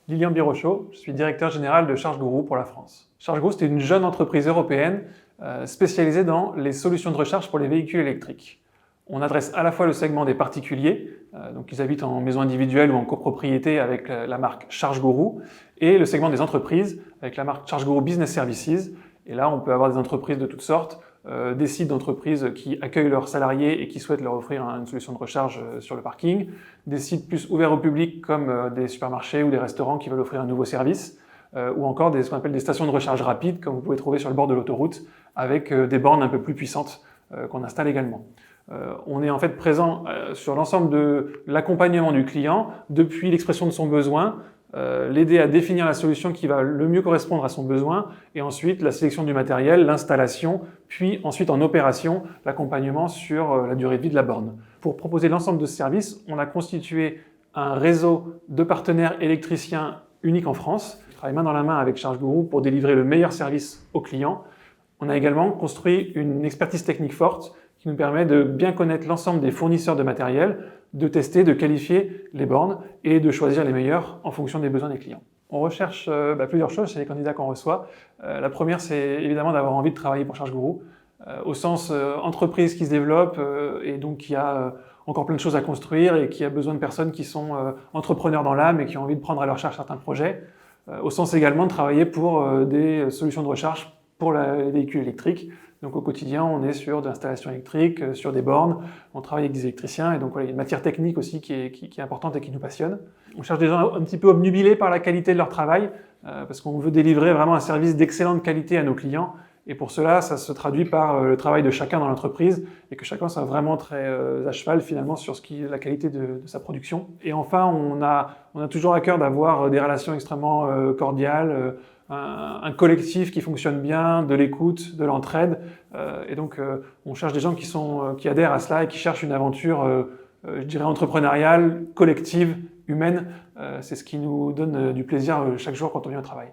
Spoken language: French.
Lilian Birochot, je suis directeur général de ChargeGuru pour la France. ChargeGuru, c'est une jeune entreprise européenne spécialisée dans les solutions de recharge pour les véhicules électriques. On adresse à la fois le segment des particuliers, donc ils habitent en maison individuelle ou en copropriété avec la marque ChargeGuru, et le segment des entreprises avec la marque ChargeGuru Business Services. Et là, on peut avoir des entreprises de toutes sortes, des sites d'entreprises qui accueillent leurs salariés et qui souhaitent leur offrir une solution de recharge sur le parking, des sites plus ouverts au public comme des supermarchés ou des restaurants qui veulent offrir un nouveau service, ou encore ce qu'on appelle des stations de recharge rapide, comme vous pouvez trouver sur le bord de l'autoroute, avec des bornes un peu plus puissantes qu'on installe également. On est en fait présent sur l'ensemble de l'accompagnement du client, depuis l'expression de son besoin, l'aider à définir la solution qui va le mieux correspondre à son besoin, et ensuite la sélection du matériel, l'installation, puis ensuite en opération, l'accompagnement sur la durée de vie de la borne. Pour proposer l'ensemble de ce service, on a constitué un réseau de partenaires électriciens unique en France. On travaille main dans la main avec ChargeGuru pour délivrer le meilleur service aux clients. On a également construit une expertise technique forte qui nous permet de bien connaître l'ensemble des fournisseurs de matériel, de tester, de qualifier les bornes et de choisir les meilleurs en fonction des besoins des clients. On recherche plusieurs choses chez les candidats qu'on reçoit. La première, c'est évidemment d'avoir envie de travailler pour ChargeGuru, au sens entreprise qui se développe et donc qui a encore plein de choses à construire et qui a besoin de personnes qui sont entrepreneurs dans l'âme et qui ont envie de prendre à leur charge certains projets, au sens également de travailler pour des solutions de recharge pour les véhicules électriques. Donc au quotidien, on est sur de l'installation électrique, sur des bornes, on travaille avec des électriciens et donc voilà, il y a une matière technique aussi qui est importante et qui nous passionne. On cherche des gens un petit peu obnubilés par la qualité de leur travail parce qu'on veut délivrer vraiment un service d'excellente qualité à nos clients et pour cela, ça se traduit par le travail de chacun dans l'entreprise et que chacun soit vraiment très à cheval finalement sur la qualité de sa production. Et enfin, on a toujours à cœur d'avoir des relations extrêmement cordiales, un collectif qui fonctionne bien, de l'écoute, de l'entraide. Et donc, on cherche des gens qui adhèrent à cela et qui cherchent une aventure, je dirais, entrepreneuriale, collective, humaine. C'est ce qui nous donne du plaisir chaque jour quand on vient au travail.